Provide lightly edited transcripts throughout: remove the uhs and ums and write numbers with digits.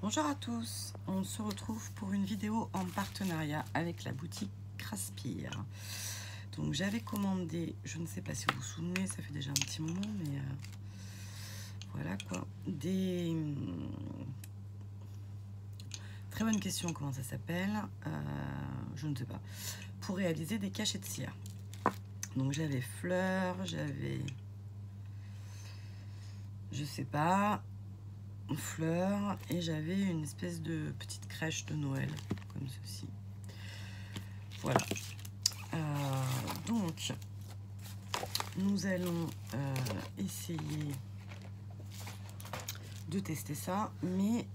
Bonjour à tous, on se retrouve pour une vidéo en partenariat avec la boutique Craspire. Donc j'avais commandé, je ne sais pas si vous vous souvenez, ça fait déjà un petit moment, mais voilà quoi, des... Très bonne question, comment ça s'appelle, je ne sais pas, pour réaliser des cachets de cire. Donc j'avais fleurs, j'avais, je sais pas, fleurs, et j'avais une espèce de petite crèche de Noël, comme ceci. Voilà. Donc, nous allons essayer de tester ça, mais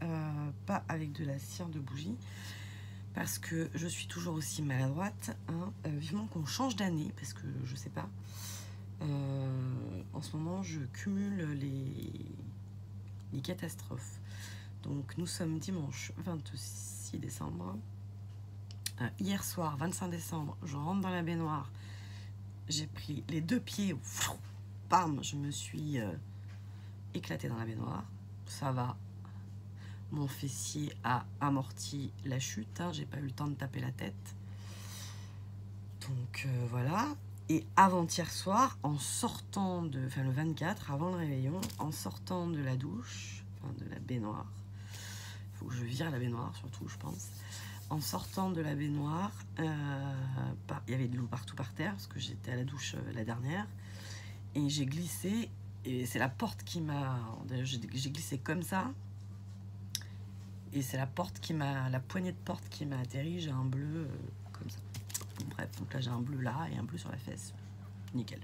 pas avec de la cire de bougie, parce que je suis toujours aussi maladroite. Hein. Vivement qu'on change d'année, parce que je sais pas. En ce moment, je cumule les catastrophes. Donc, nous sommes dimanche 26 décembre. Hier soir, 25 décembre, je rentre dans la baignoire. J'ai pris les deux pieds, bam, je me suis éclatée dans la baignoire. Ça va, mon fessier a amorti la chute, hein, j'ai pas eu le temps de taper la tête. Donc voilà. Et avant-hier soir, en sortant de, enfin le 24, avant le réveillon, en sortant de la douche, enfin de la baignoire, il faut que je vire la baignoire surtout, je pense. En sortant de la baignoire, il y avait de l'eau partout par terre parce que j'étais à la douche la dernière et j'ai glissé et c'est la porte qui m'a, j'ai glissé comme ça et c'est la porte qui m'a, la poignée de porte qui m'a atterri. J'ai un bleu comme ça. Bon, bref, donc là j'ai un bleu là et un bleu sur la fesse. Nickel,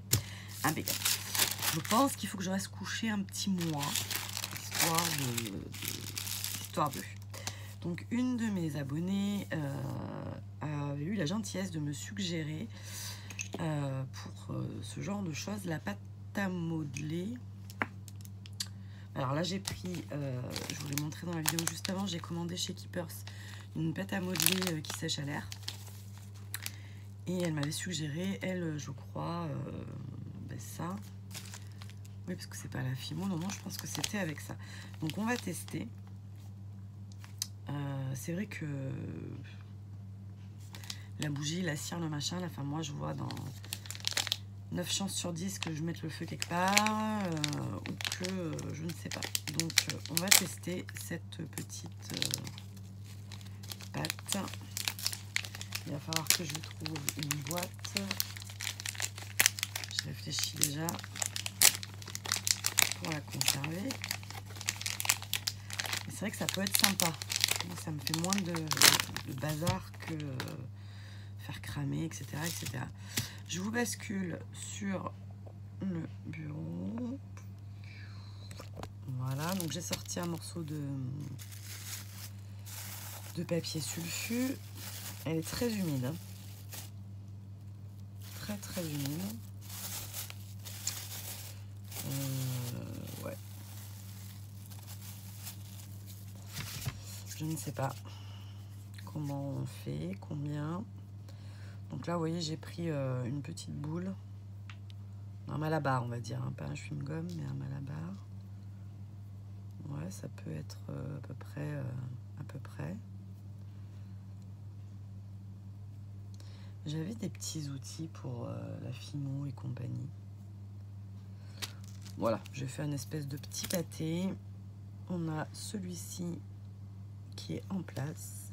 impeccable. Je pense qu'il faut que je reste couché un petit mois histoire de. Donc une de mes abonnées avait eu la gentillesse de me suggérer pour ce genre de choses la pâte à modeler. Alors là j'ai pris, je vous l'ai montré dans la vidéo juste avant, j'ai commandé chez Keepers une pâte à modeler qui sèche à l'air. Et elle m'avait suggéré, elle je crois, ben ça. Oui parce que c'est pas la Fimo, non, je pense que c'était avec ça. Donc on va tester. C'est vrai que la bougie, la cire, le machin, la fin, moi je vois dans 9 chances sur 10 que je mette le feu quelque part ou que je ne sais pas. Donc on va tester cette petite pâte. Il va falloir que je trouve une boîte. Je réfléchis déjà pour la conserver. C'est vrai que ça peut être sympa. Ça me fait moins de bazar que faire cramer, etc., etc. Je vous bascule sur le bureau. Voilà, donc j'ai sorti un morceau de papier sulfu. Elle est très humide. Hein. Très très humide. Ouais. Je ne sais pas comment on fait, combien. Donc là, vous voyez, j'ai pris une petite boule. Un malabar, on va dire. Hein. Pas un chewing-gum, mais un malabar. Ouais, ça peut être à peu près. J'avais des petits outils pour la Fimo et compagnie. Voilà, j'ai fait une espèce de petit pâté. On a celui-ci qui est en place.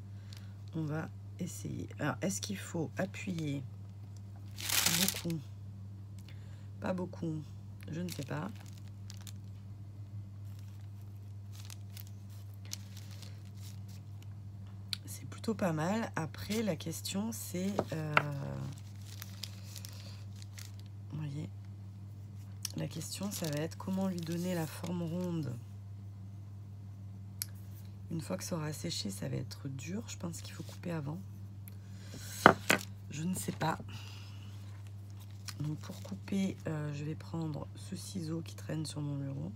On va essayer. Alors, est-ce qu'il faut appuyer beaucoup? Pas beaucoup, je ne sais pas. C'est plutôt pas mal. Après, la question, c'est... vous voyez, la question, ça va être comment lui donner la forme ronde. Une fois que ça aura séché, ça va être dur. Je pense qu'il faut couper avant. Je ne sais pas. Donc pour couper, je vais prendre ce ciseau qui traîne sur mon bureau.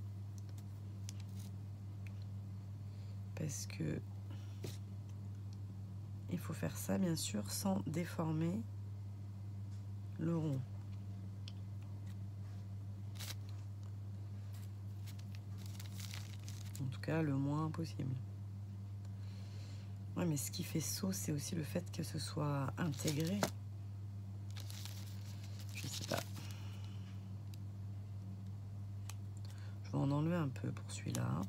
Parce que il faut faire ça, bien sûr, sans déformer le rond. En tout cas, le moins possible. Ouais, mais ce qui fait saut, c'est aussi le fait que ce soit intégré. Je sais pas. Je vais en enlever un peu pour celui-là.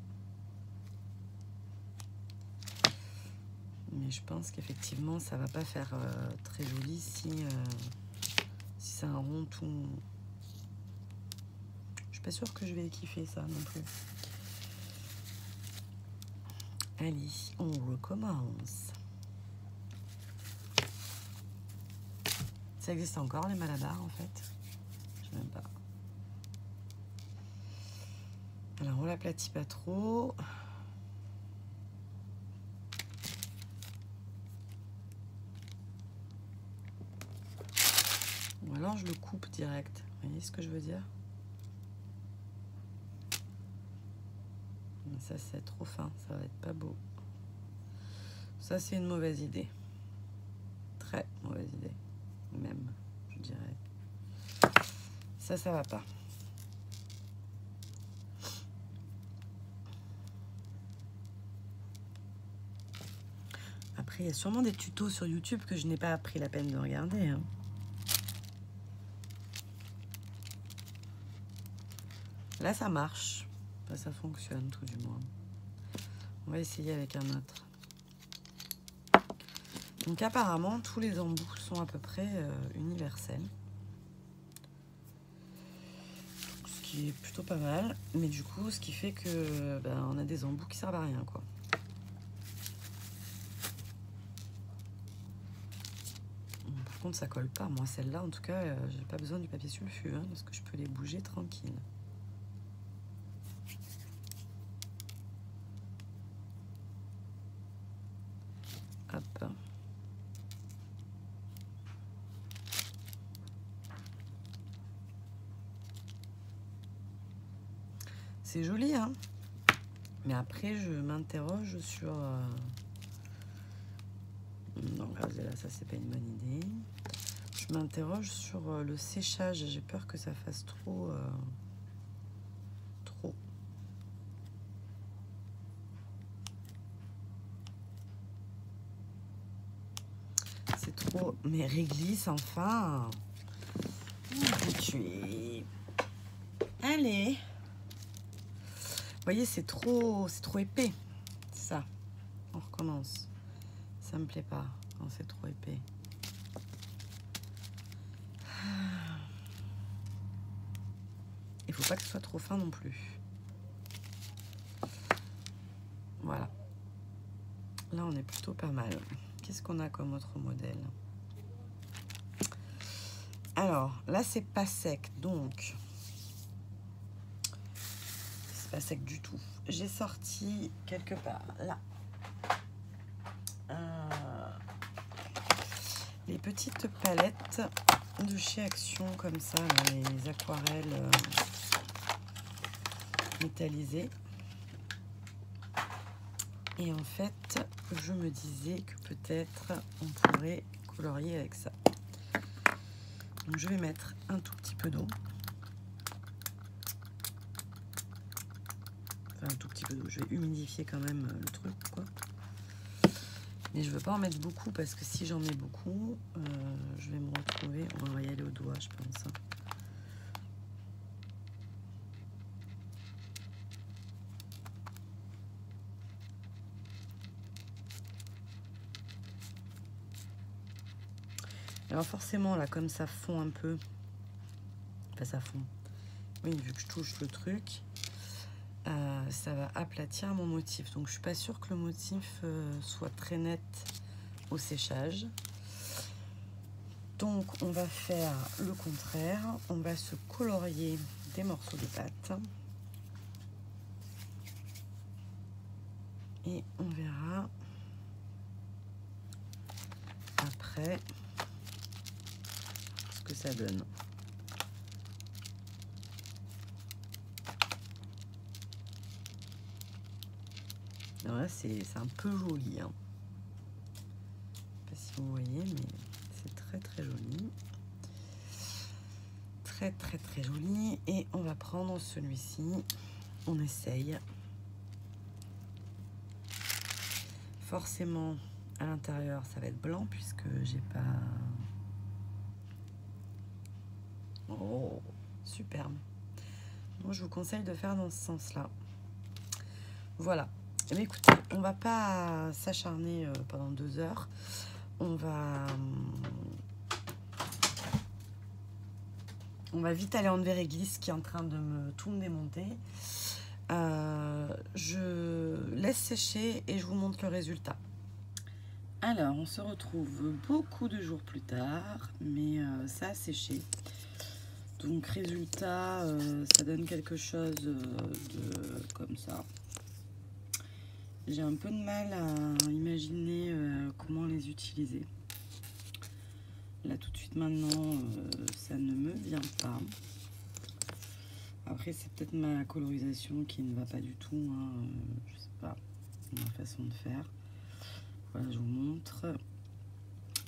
Mais je pense qu'effectivement, ça va pas faire très joli si c'est un rond tout... Je suis pas sûre que je vais kiffer ça non plus. Allez, on recommence. Ça existe encore les malabars en fait? Je sais même pas. Alors on l'aplatit pas trop. Ou alors je le coupe direct. Vous voyez ce que je veux dire? Mais ça c'est trop fin, ça va être pas beau. Ça c'est une mauvaise idée. Très mauvaise idée. Même, je dirais. Ça va pas. Après, il y a sûrement des tutos sur YouTube que je n'ai pas pris la peine de regarder. Hein. Là, ça marche. Enfin, ça fonctionne, tout du moins. On va essayer avec un autre. Donc, apparemment, tous les embouts sont à peu près universels. Ce qui est plutôt pas mal. Mais du coup, ce qui fait que on a des embouts qui servent à rien, quoi. Par contre, ça colle pas. Moi, celle-là, en tout cas, j'ai pas besoin du papier sulfure, hein, parce que je peux les bouger tranquille. Hop. C'est joli, hein. Mais après, je m'interroge sur... Non, regardez là, ça, c'est pas une bonne idée. Je m'interroge sur le séchage. J'ai peur que ça fasse trop... trop. C'est trop... Mais réglisse, enfin. Tu es... Allez. Vous voyez, c'est trop épais. C'est ça. On recommence. Ça me plaît pas quand c'est trop épais. Il faut pas que ce soit trop fin non plus. Voilà. Là, on est plutôt pas mal. Qu'est-ce qu'on a comme autre modèle? Alors, là, c'est pas sec. Donc, c'est pas sec du tout. J'ai sorti quelque part, là, les petites palettes de chez Action, comme ça, les aquarelles métallisées. Et en fait, je me disais que peut-être on pourrait colorier avec ça. Donc je vais mettre un tout petit peu d'eau. Enfin, un tout petit peu d'eau. Je vais humidifier quand même le truc, quoi. Mais je veux pas en mettre beaucoup parce que si j'en mets beaucoup, je vais me retrouver... On va y aller au doigt, je pense. Alors forcément, là, comme ça fond un peu... Enfin, ça fond. Oui, vu que je touche le truc, ça va aplatir mon motif. Donc, je suis pas sûre que le motif soit très net au séchage. Donc, on va faire le contraire. On va se colorier des morceaux de pâte. Et on verra après ce que ça donne. Alors là, c'est un peu joli. Hein. Je ne sais pas si vous voyez, mais c'est très très joli. Très très très joli. Et on va prendre celui-ci. On essaye. Forcément, À l'intérieur, ça va être blanc puisque j'ai pas... Oh, superbe. Moi, je vous conseille de faire dans ce sens-là. Voilà. Mais écoutez, on va pas s'acharner pendant 2 heures. On va vite aller en Véréglisse qui est en train de tout me démonter. Je laisse sécher et je vous montre le résultat. Alors, on se retrouve beaucoup de jours plus tard, mais ça a séché. Donc, résultat, ça donne quelque chose de comme ça. J'ai un peu de mal à imaginer comment les utiliser. Là, tout de suite, maintenant, ça ne me vient pas. Après, c'est peut-être ma colorisation qui ne va pas du tout. Hein, je sais pas, ma façon de faire. Voilà, je vous montre.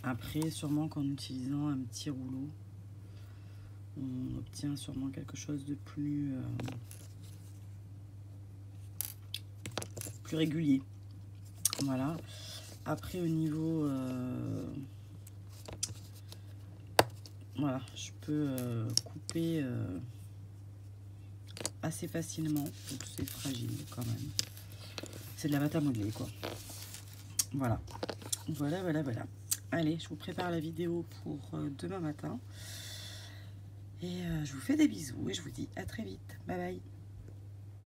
Après, sûrement qu'en utilisant un petit rouleau, on obtient sûrement quelque chose de plus régulier. Voilà. Après, au niveau... voilà, je peux couper assez facilement. Donc, c'est fragile quand même. C'est de la pâte à modeler, quoi. Voilà. Voilà, voilà, voilà. Allez, je vous prépare la vidéo pour demain matin. Et je vous fais des bisous et je vous dis à très vite. Bye bye.